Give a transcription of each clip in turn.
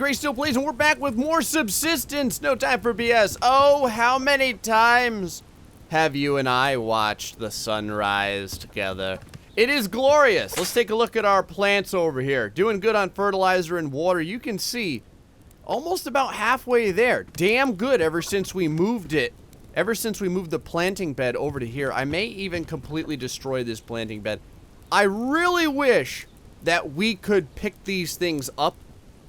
GrayStillPlays, and we're back with more Subsistence. No time for BS. Oh, how many times have you and I watched the sunrise together? It is glorious. Let's take a look at our plants over here. Doing good on fertilizer and water. You can see almost about halfway there. Damn good ever since we moved it. Ever since we moved the planting bed over to here. I may even completely destroy this planting bed. I really wish that we could pick these things up.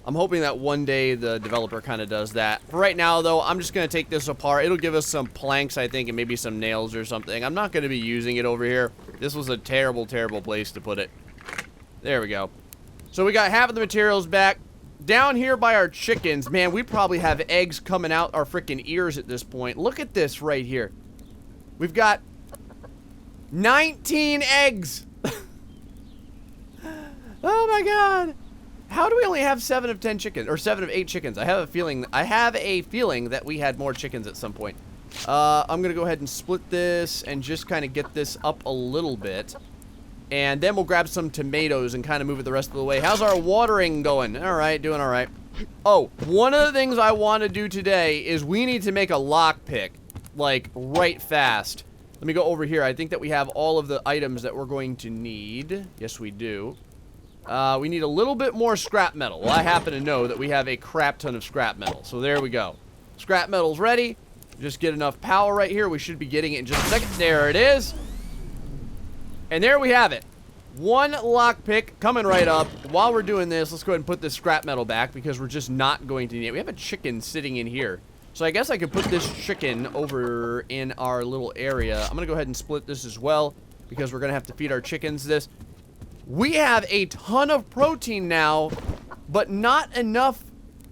I'm hoping that one day the developer kind of does that. For right now, though, I'm just going to take this apart. It'll give us some planks, I think, and maybe some nails or something. I'm not going to be using it over here. This was a terrible, terrible place to put it. There we go. So we got half of the materials back. Down here by our chickens, man, we probably have eggs coming out our freaking ears at this point. Look at this right here. We've got 19 eggs. Oh my god. How do we only have 7 of 10 chickens, or 7 of 8 chickens? I have a feeling that we had more chickens at some point. I'm gonna go ahead and split this and just kind of get this up a little bit. And then we'll grab some tomatoes and kind of move it the rest of the way. How's our watering going? Alright, doing alright. Oh, one of the things I want to do today is we need to make a lockpick. Like, right fast. Let me go over here. I think that we have all of the items that we're going to need. Yes, we do. We need a little bit more scrap metal. Well, I happen to know that we have a crap ton of scrap metal. So there we go. Scrap metal's ready. Just get enough power right here. We should be getting it in just a second. There it is. And there we have it. One lockpick coming right up. While we're doing this, let's go ahead and put this scrap metal back because we're just not going to need it. We have a chicken sitting in here. So I guess I could put this chicken over in our little area. I'm going to go ahead and split this as well because we're going to have to feed our chickens this. We have a ton of protein now, but not enough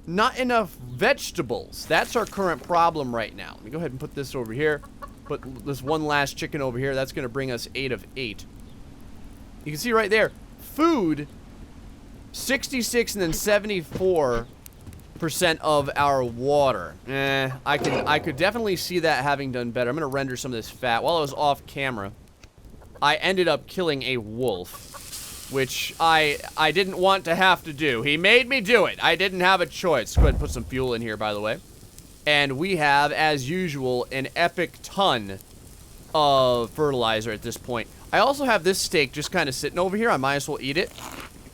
vegetables. That's our current problem right now. Let me go ahead and put this over here. Put this one last chicken over here. That's going to bring us 8 of 8. You can see right there, food, 66 and then 74% of our water. I could definitely see that having done better. I'm going to render some of this fat. While I was off camera, I ended up killing a wolf, which I didn't want to have to do. He made me do it. I didn't have a choice. Go ahead and put some fuel in here, by the way. And we have, as usual, an epic ton of fertilizer at this point. I also have this steak just kind of sitting over here. I might as well eat it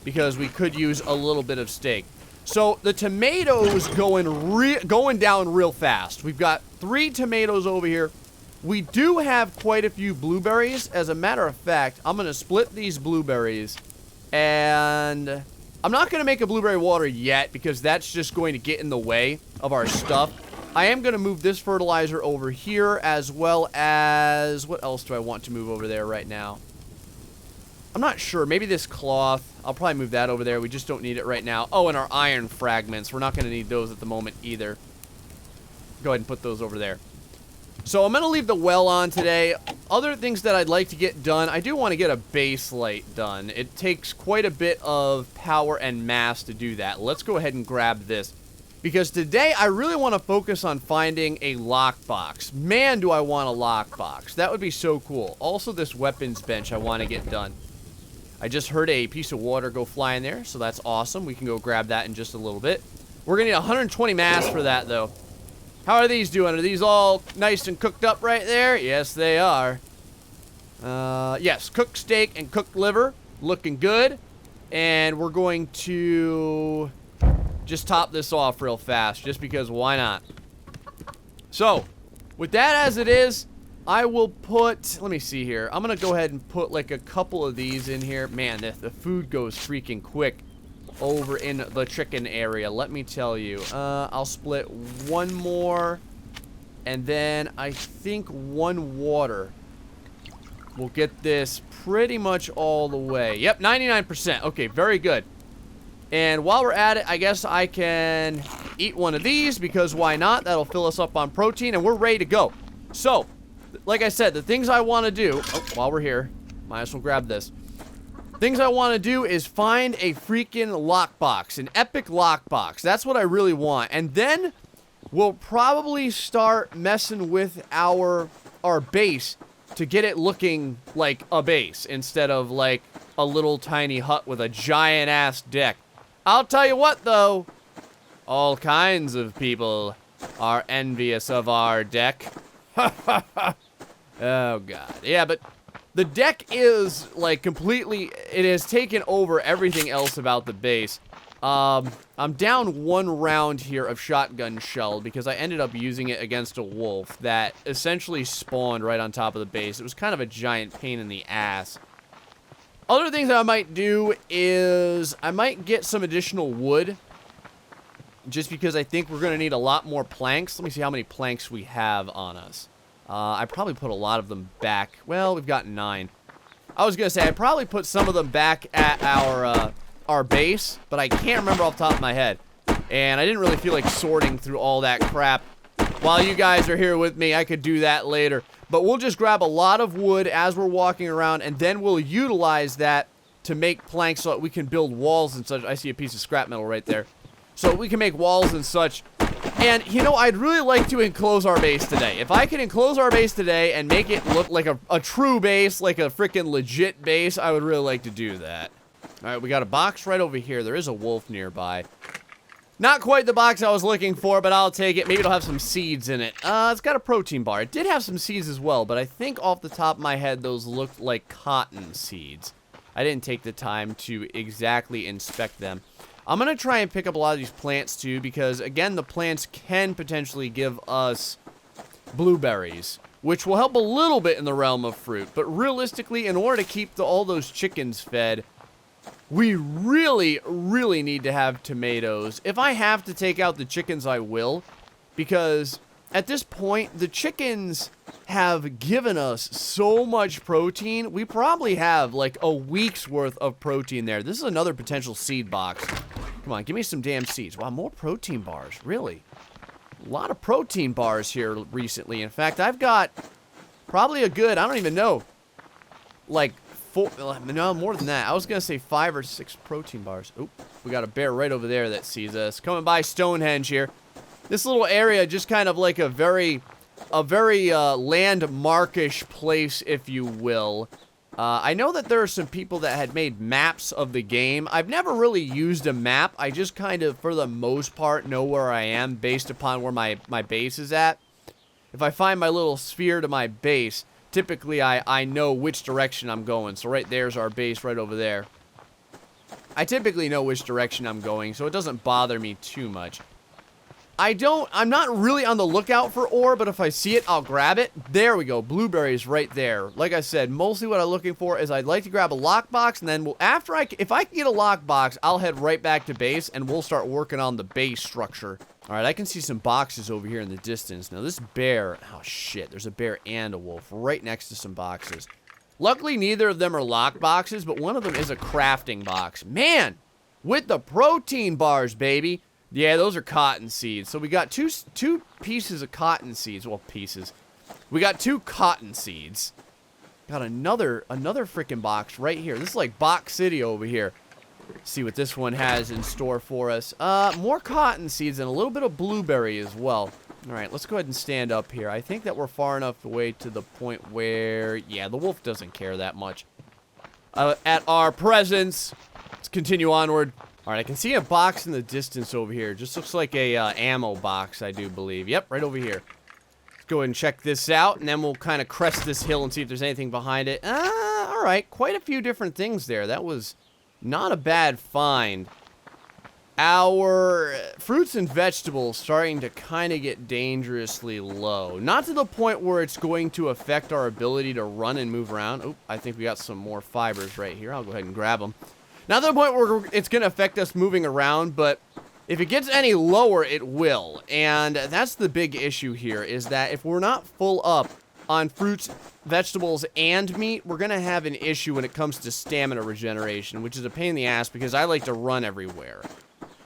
because we could use a little bit of steak. So the tomatoes going down real fast. We've got 3 tomatoes over here. We do have quite a few blueberries. As a matter of fact, I'm going to split these blueberries. And I'm not going to make a blueberry water yet because that's just going to get in the way of our stuff. I am going to move this fertilizer over here as well as... What else do I want to move over there right now? I'm not sure. Maybe this cloth. I'll probably move that over there. We just don't need it right now. Oh, and our iron fragments. We're not going to need those at the moment either. Go ahead and put those over there. So I'm going to leave the well on today. Other things that I'd like to get done. I do want to get a base light done. It takes quite a bit of power and mass to do that. Let's go ahead and grab this. Because today, I really want to focus on finding a lockbox. Man, do I want a lockbox. That would be so cool. Also, this weapons bench I want to get done. I just heard a piece of water go flying there, so that's awesome. We can go grab that in just a little bit. We're going to need 120 mass for that, though. How are these doing? Are these all nice and cooked up right there? Yes, they are. Yes, cooked steak and cooked liver. Looking good. And we're going to... just top this off real fast, just because why not? So, with that as it is, I will put, let me see here. I'm going to go ahead and put like a couple of these in here. Man, the food goes freaking quick over in the chicken area, let me tell you. I'll split one more, and then I think one water will get this pretty much all the way. Yep, 99%. Okay, very good. And while we're at it, I guess I can eat one of these because why not? That'll fill us up on protein and we're ready to go. So, like I said, the things I want to do, while we're here, might as well grab this. Things I want to do is find a freaking lockbox, an epic lockbox. That's what I really want. And then we'll probably start messing with our base to get it looking like a base instead of like a little tiny hut with a giant ass deck. I'll tell you what though, All kinds of people are envious of our deck. Oh, God. Yeah, but the deck is, like, completely... It has taken over everything else about the base. I'm down 1 round here of shotgun shell because I ended up using it against a wolf that essentially spawned right on top of the base. It was kind of a giant pain in the ass. Other things that I might do is I might get some additional wood just because I think we're going to need a lot more planks. Let me see how many planks we have on us. I probably put a lot of them back. Well, we've got 9. I was going to say I probably put some of them back at our base, but I can't remember off the top of my head. And I didn't really feel like sorting through all that crap. While you guys are here with me, I could do that later. But we'll just grab a lot of wood as we're walking around, and then we'll utilize that to make planks so that we can build walls and such. I see a piece of scrap metal right there. So we can make walls and such. And, you know, I'd really like to enclose our base today. If I can enclose our base today and make it look like a true base, like a freaking legit base, I would really like to do that. Alright, we got a box right over here. There is a wolf nearby. Not quite the box I was looking for, but I'll take it. Maybe it'll have some seeds in it. It's got a protein bar. It did have some seeds as well, but I think off the top of my head, those looked like cotton seeds. I didn't take the time to exactly inspect them. I'm going to try and pick up a lot of these plants, too, because, again, the plants can potentially give us blueberries, which will help a little bit in the realm of fruit. But realistically, in order to keep all those chickens fed, we really, really need to have tomatoes. If I have to take out the chickens, I will. Because at this point, the chickens have given us so much protein. We probably have like a week's worth of protein there. This is another potential seed box. Come on, give me some damn seeds. Wow, more protein bars. Really? A lot of protein bars here recently. In fact, I've got probably a good, I don't even know, like 4, no, more than that. I was going to say 5 or 6 protein bars. Oop, we got a bear right over there that sees us. Coming by Stonehenge here. This little area just kind of like a very landmarkish place, if you will. I know that there are some people that had made maps of the game. I've never really used a map. I just kind of, for the most part, know where I am based upon where my base is at. If I find my little sphere to my base, typically I know which direction I'm going. So right there's our base right over there. I typically know which direction I'm going, so it doesn't bother me too much. I'm not really on the lookout for ore, but if I see it, I'll grab it. There we go, blueberries right there. Like I said, mostly what I'm looking for is I'd like to grab a lockbox, and then if I can get a lockbox, I'll head right back to base, and we'll start working on the base structure. All right, I can see some boxes over here in the distance. Now, this bear, oh shit, there's a bear and a wolf right next to some boxes. Luckily, neither of them are lock boxes, but one of them is a crafting box. Man, with the protein bars, baby. Yeah, those are cotton seeds. So we got two pieces of cotton seeds. Well, pieces. We got 2 cotton seeds. Got another freaking box right here. This is like Box City over here. Let's see what this one has in store for us. More cotton seeds and a little bit of blueberry as well. All right, let's go ahead and stand up here. I think that we're far enough away to the point where, yeah, the wolf doesn't care that much. At our presence, let's continue onward. All right, I can see a box in the distance over here. Just looks like a ammo box, I do believe. Yep, right over here. Let's go ahead and check this out, and then we'll kind of crest this hill and see if there's anything behind it. All right, quite a few different things there. That was not a bad find. Our fruits and vegetables starting to kind of get dangerously low. Not to the point where it's going to affect our ability to run and move around. Oh, I think we got some more fibers right here. I'll go ahead and grab them. Not to the point where it's going to affect us moving around, but if it gets any lower, it will. And that's the big issue here, is that if we're not full up on fruits, vegetables, and meat, we're going to have an issue when it comes to stamina regeneration, which is a pain in the ass because I like to run everywhere.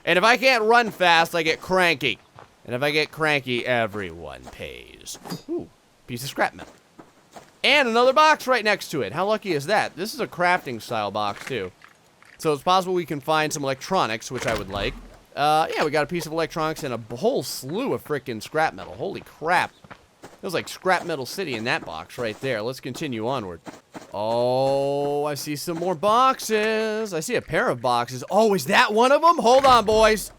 And if I can't run fast, I get cranky. And if I get cranky, everyone pays. Ooh, piece of scrap metal. And another box right next to it. How lucky is that? This is a crafting style box, too. So it's possible we can find some electronics, which I would like. Yeah, we got a piece of electronics and a whole slew of frickin' scrap metal. Holy crap. It was like Scrap Metal City in that box right there. Let's continue onward. Oh, I see some more boxes. I see a pair of boxes. Oh, is that one of them? Hold on, boys.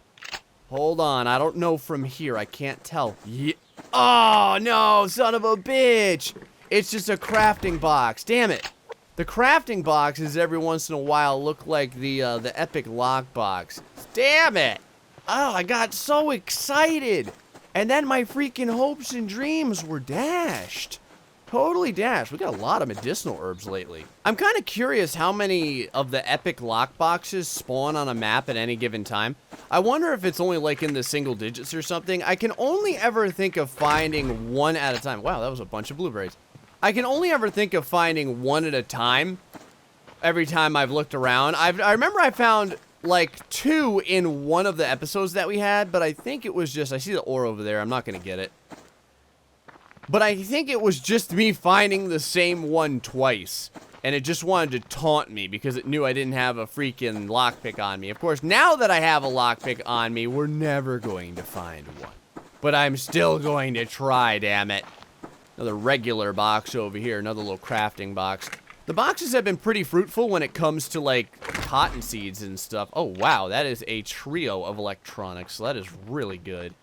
Hold on, I don't know from here. I can't tell. Yeah. Oh, no, son of a bitch. It's just a crafting box. Damn it. The crafting boxes every once in a while look like the epic lockbox. Damn it. Oh, I got so excited. And then my freaking hopes and dreams were dashed. Totally dashed. We got a lot of medicinal herbs lately. I'm kind of curious how many of the epic lockboxes spawn on a map at any given time. I wonder if it's only like in the single digits or something. I can only ever think of finding one at a time. Wow, that was a bunch of blueberries. I can only ever think of finding one at a time every time I've looked around. I remember I found like 2 in one of the episodes that we had, but I think it was just, I see the ore over there. I'm not going to get it. But I think it was just me finding the same one twice. And it just wanted to taunt me because it knew I didn't have a freaking lockpick on me. Of course, now that I have a lockpick on me, we're never going to find one. But I'm still going to try, damn it. Another regular box over here, another little crafting box. The boxes have been pretty fruitful when it comes to, like, cotton seeds and stuff. Oh, wow, that is a trio of electronics. So that is really good.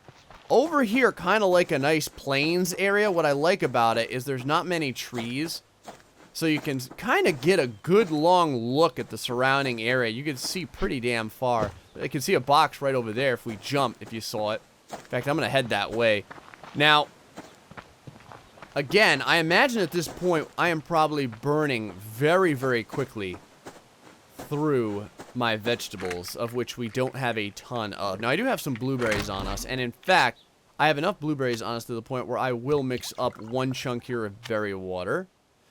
Over here, kind of like a nice plains area, what I like about it is there's not many trees. So you can kind of get a good long look at the surrounding area. You can see pretty damn far. I can see a box right over there if we jump, if you saw it. In fact, I'm going to head that way. Now, again, I imagine at this point, I am probably burning very, very quickly through my vegetables, of which we don't have a ton of. Now, I do have some blueberries on us, and in fact, I have enough blueberries on us to the point where I will mix up 1 chunk here of berry water.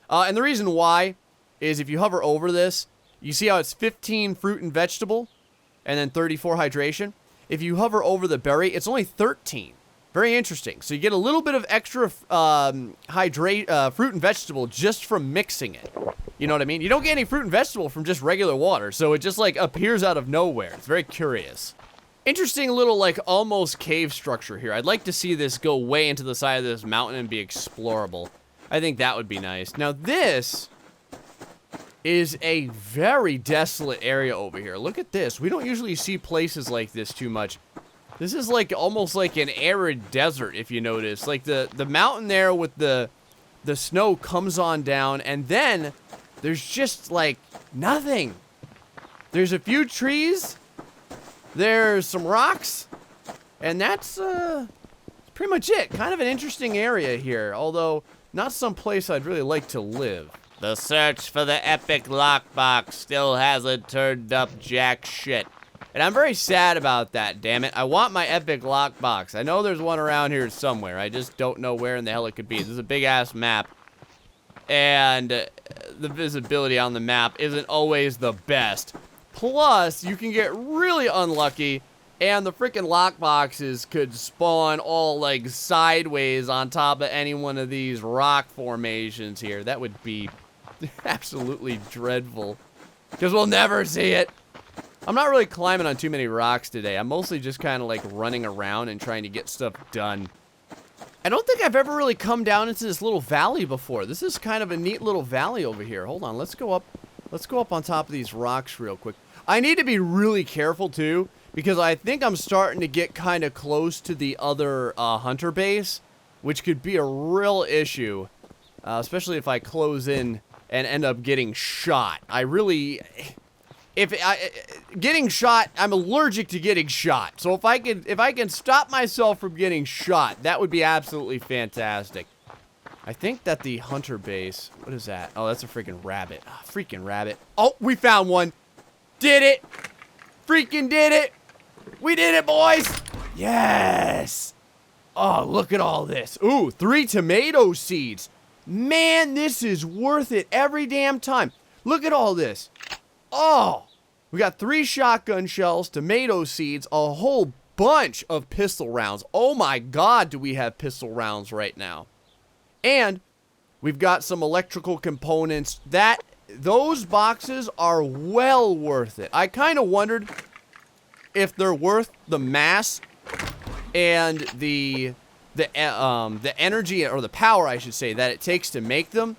And the reason why is if you hover over this, you see how it's 15 fruit and vegetable, and then 34 hydration? If you hover over the berry, it's only 13. Very interesting. So you get a little bit of extra fruit and vegetable just from mixing it. You know what I mean? You don't get any fruit and vegetable from just regular water, so it just, like, appears out of nowhere. It's very curious. Interesting little, like, almost cave structure here. I'd like to see this go way into the side of this mountain and be explorable. I think that would be nice. Now, this is a very desolate area over here. Look at this. We don't usually see places like this too much. This is, like, almost like an arid desert, if you notice. Like, the mountain there with the snow comes on down, and then there's just, like, nothing. There's a few trees, there's some rocks, and that's pretty much it. Kind of an interesting area here, although not some place I'd really like to live. The search for the epic lockbox still hasn't turned up jack shit. And I'm very sad about that, damn it. I want my epic lockbox. I know there's one around here somewhere. I just don't know where in the hell it could be. This is a big-ass map. And the visibility on the map isn't always the best. Plus, you can get really unlucky, and the freaking lockboxes could spawn all, like, sideways on top of any one of these rock formations here. That would be absolutely dreadful. Because we'll never see it. I'm not really climbing on too many rocks today. I'm mostly just kind of, like, running around and trying to get stuff done. I don't think I've ever really come down into this little valley before. This is kind of a neat little valley over here. Hold on, let's go up. Let's go up on top of these rocks real quick. I need to be really careful, too, because I think I'm starting to get kind of close to the other hunter base, which could be a real issue, especially if I close in and end up getting shot. I really... getting shot, I'm allergic to getting shot. So if I can stop myself from getting shot, that would be absolutely fantastic. I think that the hunter base, what is that? Oh, that's a freaking rabbit. Oh, freaking rabbit. Oh, we found one. Did it. Freaking did it. We did it, boys. Yes. Oh, look at all this. Ooh, 3 tomato seeds. Man, this is worth it every damn time. Look at all this. Oh, we got 3 shotgun shells, tomato seeds, a whole bunch of pistol rounds. Oh my God, do we have pistol rounds right now. And we've got some electrical components. Those boxes are well worth it. I kind of wondered if they're worth the mass and the energy, or the power, I should say, that it takes to make them.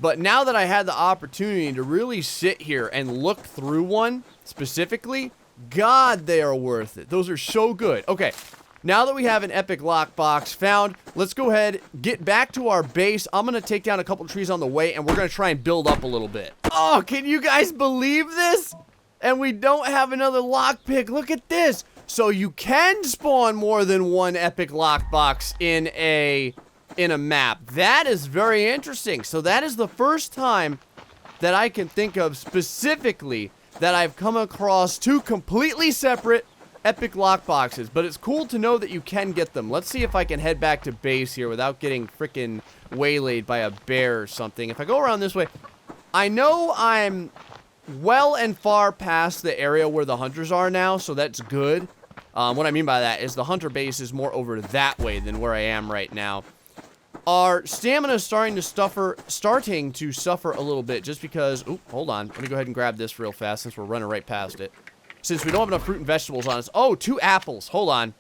But now that I had the opportunity to really sit here and look through one, specifically, God, they are worth it. Those are so good. Okay, now that we have an epic lockbox found, let's go ahead, get back to our base. I'm going to take down a couple trees on the way, and we're going to try and build up a little bit. Oh, can you guys believe this? And we don't have another lockpick. Look at this. So you can spawn more than one epic lockbox in a map. That is very interesting. So that is the first time that I can think of specifically that I've come across two completely separate epic lockboxes. But it's cool to know that you can get them. Let's see if I can head back to base here without getting freaking waylaid by a bear or something. If I go around this way, I know I'm well and far past the area where the hunters are now, so that's good. What I mean by that is the hunter base is more over that way than where I am right now. Our stamina is starting to suffer a little bit just because... Oop, hold on. Let me go ahead and grab this real fast since we're running right past it. Since we don't have enough fruit and vegetables on us. Oh, 2 apples. Hold on.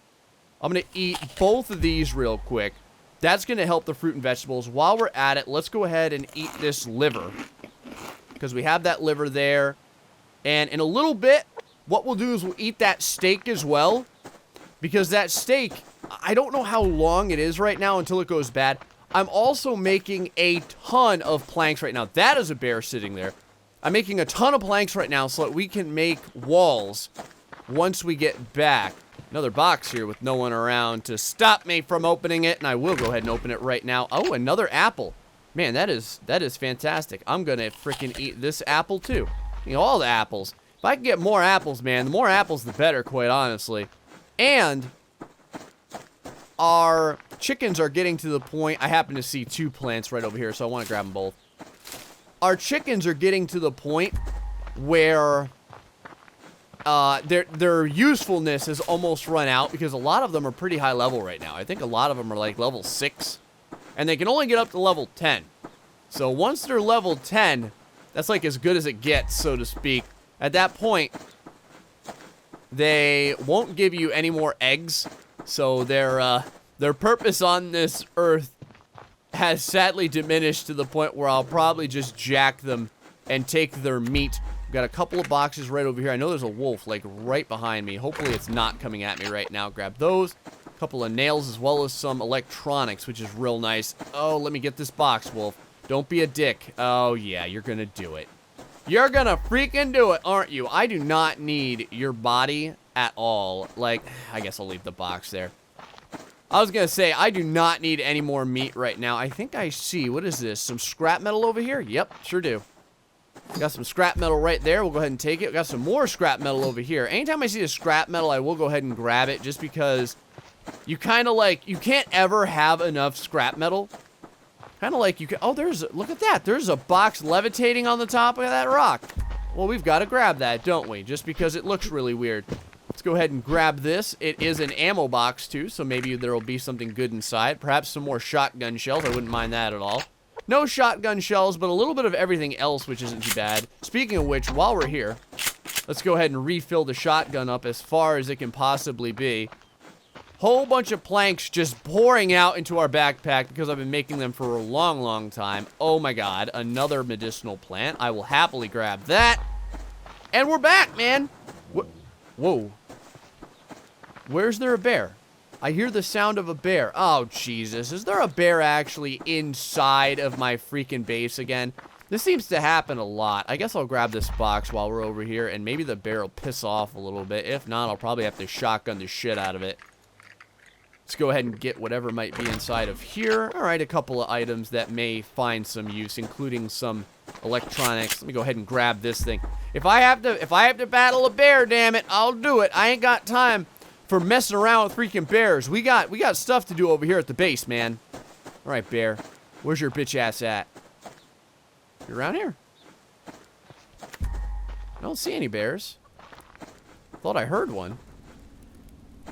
I'm going to eat both of these real quick. That's going to help the fruit and vegetables. While we're at it, let's go ahead and eat this liver. Because we have that liver there. And in a little bit, what we'll do is we'll eat that steak as well. Because that steak, I don't know how long it is right now until it goes bad. I'm also making a ton of planks right now. That is a bear sitting there. I'm making a ton of planks right now so that we can make walls once we get back. Another box here with no one around to stop me from opening it. And I will go ahead and open it right now. Oh, another apple. Man, that is fantastic. I'm going to freaking eat this apple too. You know, all the apples. If I can get more apples, man, the more apples the better, quite honestly. And our chickens are getting to the point... I happen to see 2 plants right over here, so I want to grab them both. Our chickens are getting to the point where their usefulness has almost run out because a lot of them are pretty high level right now. I think a lot of them are like level 6, and they can only get up to level 10. So once they're level 10, that's like as good as it gets, so to speak. At that point, they won't give you any more eggs. So their purpose on this earth has sadly diminished to the point where I'll probably just jack them and take their meat. We've got a couple of boxes right over here. I know there's a wolf like right behind me. Hopefully it's not coming at me right now. Grab those. A couple of nails as well as some electronics, which is real nice. Oh, let me get this box, wolf. Don't be a dick. Oh, yeah, you're gonna do it. You're gonna freaking do it, aren't you? I do not need your body at all. Like, I guess I'll leave the box there. I was gonna say, I do not need any more meat right now. I think I see, what is this? Some scrap metal over here? Yep, sure do. Got some scrap metal right there. We'll go ahead and take it. We got some more scrap metal over here. Anytime I see a scrap metal, I will go ahead and grab it just because you kind of like, you can't ever have enough scrap metal. Kind of like you can, oh, look at that. There's a box levitating on the top of that rock. Well, we've got to grab that, don't we? Just because it looks really weird. Let's go ahead and grab this. It is an ammo box, too, so maybe there will be something good inside. Perhaps some more shotgun shells. I wouldn't mind that at all. No shotgun shells, but a little bit of everything else, which isn't too bad. Speaking of which, while we're here, let's go ahead and refill the shotgun up as far as it can possibly be. Whole bunch of planks just pouring out into our backpack because I've been making them for a long, long time. Oh my god, another medicinal plant. I will happily grab that. And we're back, man. Whoa. Where's there a bear? I hear the sound of a bear. Oh, Jesus. Is there a bear actually inside of my freaking base again? This seems to happen a lot. I guess I'll grab this box while we're over here, and maybe the bear will piss off a little bit. If not, I'll probably have to shotgun the shit out of it. Let's go ahead and get whatever might be inside of here. All right, a couple of items that may find some use, including some electronics. Let me go ahead and grab this thing. If I have to battle a bear, damn it, I'll do it. I ain't got time for messing around with freaking bears. We got stuff to do over here at the base, man. All right, bear. Where's your bitch ass at? You're around here. I don't see any bears. Thought I heard one.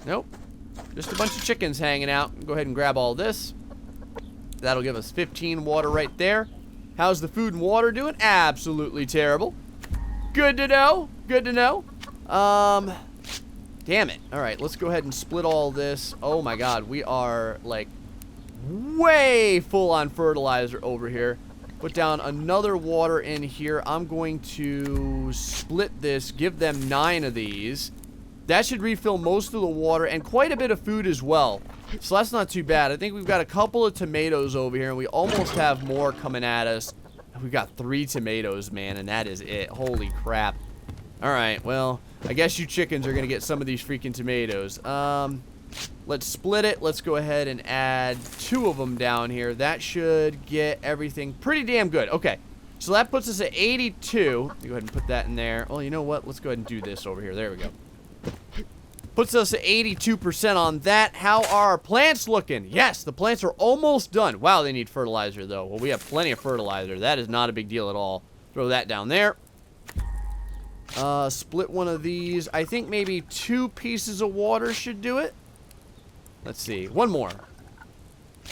Nope. Just a bunch of chickens hanging out. Go ahead and grab all this. That'll give us 15 water right there. How's the food and water doing? Absolutely terrible. Good to know. Good to know. Damn it. All right, let's go ahead and split all this. Oh my god, we are like way full on fertilizer over here. Put down another water in here. I'm going to split this, give them 9 of these. That should refill most of the water and quite a bit of food as well. So that's not too bad. I think we've got a couple of tomatoes over here, and we almost have more coming at us. We've got 3 tomatoes, man, and that is it. Holy crap. Alright, well, I guess you chickens are going to get some of these freaking tomatoes. Let's split it. Let's go ahead and add 2 of them down here. That should get everything pretty damn good. Okay, so that puts us at 82. Go ahead and put that in there. Oh, you know what? Let's go ahead and do this over here. There we go. Puts us at 82% on that. How are our plants looking? Yes, the plants are almost done. Wow, they need fertilizer, though. Well, we have plenty of fertilizer. That is not a big deal at all. Throw that down there. Split one of these. I think maybe 2 pieces of water should do it. Let's see. One more.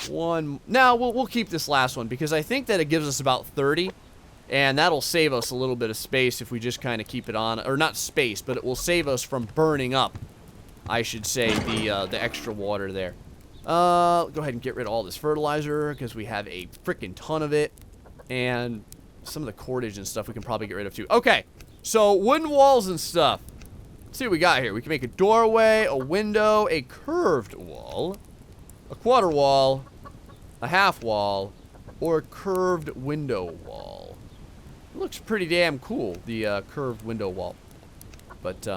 No, we'll keep this last one because I think that it gives us about 30. And that'll save us a little bit of space if we just kind of keep it on. Or not space, but it will save us from burning up, I should say, the extra water there. Go ahead and get rid of all this fertilizer because we have a freaking ton of it. And some of the cordage and stuff we can probably get rid of too. Okay, so wooden walls and stuff. Let's see what we got here. We can make a doorway, a window, a curved wall, a quarter wall, a half wall, or a curved window wall. It looks pretty damn cool, the curved window wall. But,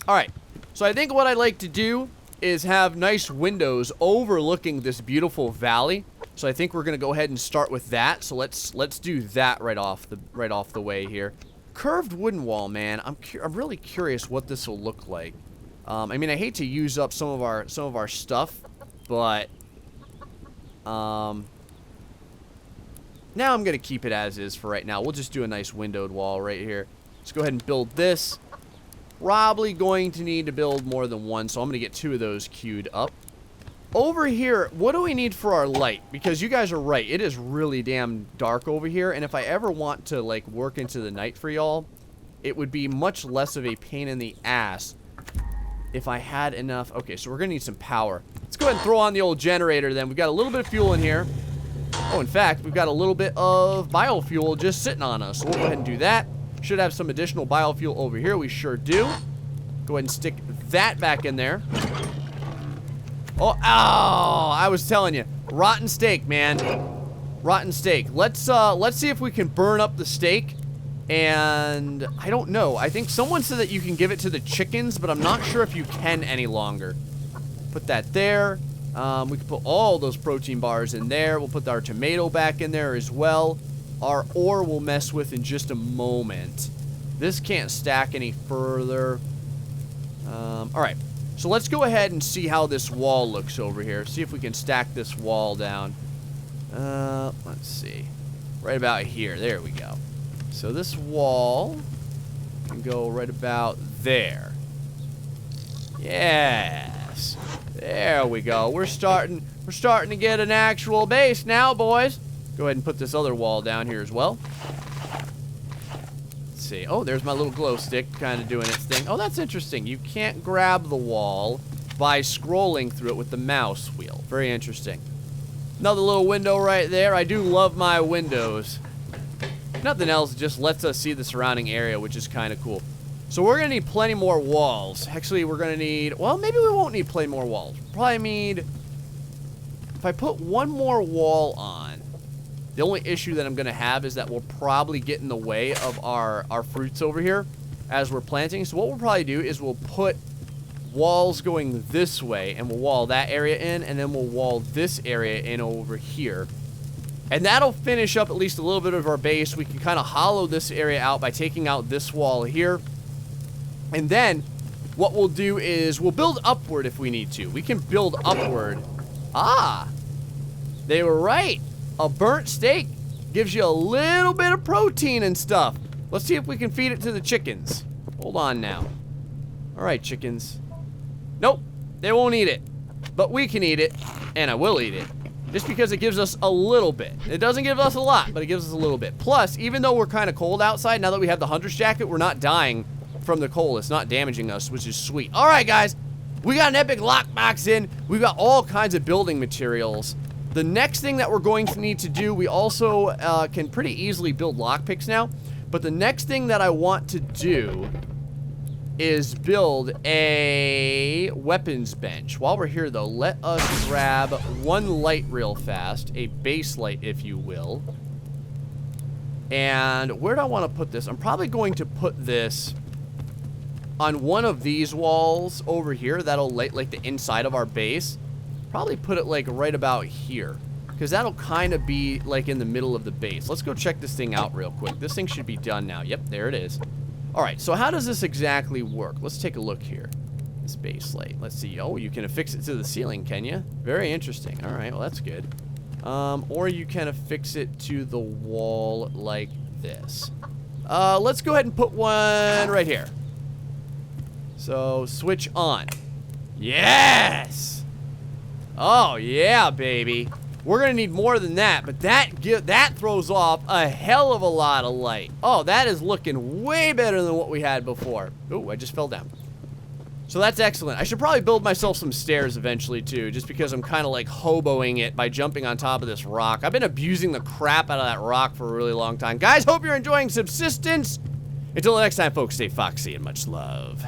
alright. So I think what I'd like to do is have nice windows overlooking this beautiful valley. So I think we're going to go ahead and start with that. So let's do that right off the way here. Curved wooden wall, man. I'm really curious what this will look like. I mean, I hate to use up some of our stuff, but now I'm gonna keep it as is for right now. We'll just do a nice windowed wall right here. Let's go ahead and build this. Probably going to need to build more than one, so I'm gonna get 2 of those queued up. Over here, what do we need for our light? Because you guys are right, it is really damn dark over here, and if I ever want to, like, work into the night for y'all, it would be much less of a pain in the ass if I had enough. Okay, so we're gonna need some power. Let's go ahead and throw on the old generator then. We've got a little bit of fuel in here. Oh, in fact, we've got a little bit of biofuel just sitting on us, so we'll go ahead and do that. Should have some additional biofuel over here. We sure do. Go ahead and stick that back in there. Oh, I was telling you. Rotten steak, man. Rotten steak. Let's see if we can burn up the steak. And I don't know. I think someone said that you can give it to the chickens, but I'm not sure if you can any longer. Put that there. We can put all those protein bars in there. We'll put our tomato back in there as well. Our ore we'll mess with in just a moment. This can't stack any further. Alright. So let's go ahead and see how this wall looks over here. See if we can stack this wall down. Let's see. Right about here. There we go. So this wall can go right about there. Yes. There we go. We're starting to get an actual base now, boys. Go ahead and put this other wall down here as well. Let's see. Oh, there's my little glow stick kind of doing its thing. Oh, that's interesting. You can't grab the wall by scrolling through it with the mouse wheel. Very interesting. Another little window right there. I do love my windows. Nothing else, just lets us see the surrounding area, which is kind of cool. So we're going to need plenty more walls. Actually, we're going to need... Well, maybe we won't need plenty more walls. We'll probably need... If I put one more wall on, the only issue that I'm going to have is that we'll probably get in the way of our fruits over here as we're planting. So what we'll probably do is we'll put walls going this way, and we'll wall that area in, and then we'll wall this area in over here. And that'll finish up at least a little bit of our base. We can kind of hollow this area out by taking out this wall here. And then what we'll do is we'll build upward if we need to. We can build upward. Ah, they were right. A burnt steak gives you a little bit of protein and stuff. Let's see if we can feed it to the chickens. Hold on now. All right, chickens. Nope, they won't eat it. But we can eat it, and I will eat it. Just because it gives us a little bit. It doesn't give us a lot, but it gives us a little bit. Plus, even though we're kind of cold outside, now that we have the hunter's jacket, we're not dying from the cold. It's not damaging us, which is sweet. All right, guys. We got an epic lockbox in. We've got all kinds of building materials. The next thing that we're going to need to do, we also can pretty easily build lockpicks now. But the next thing that I want to do is build a weapons bench. While we're here, though, let us grab one light real fast. A base light, if you will. And where do I want to put this? I'm probably going to put this on one of these walls over here. That'll light, like, the inside of our base. Probably put it, like, right about here. Because that'll kind of be, like, in the middle of the base. Let's go check this thing out real quick. This thing should be done now. Yep, there it is. Alright, so how does this exactly work? Let's take a look here. This base light. Let's see. Oh, you can affix it to the ceiling, can you? Very interesting. Alright, well, that's good. Or you can affix it to the wall like this. Let's go ahead and put one right here. So, switch on. Yes! Oh, yeah, baby. We're going to need more than that, but that throws off a hell of a lot of light. Oh, that is looking way better than what we had before. Ooh, I just fell down. So that's excellent. I should probably build myself some stairs eventually, too, just because I'm kind of like hoboing it by jumping on top of this rock. I've been abusing the crap out of that rock for a really long time. Guys, hope you're enjoying Subsistence. Until the next time, folks, stay foxy and much love.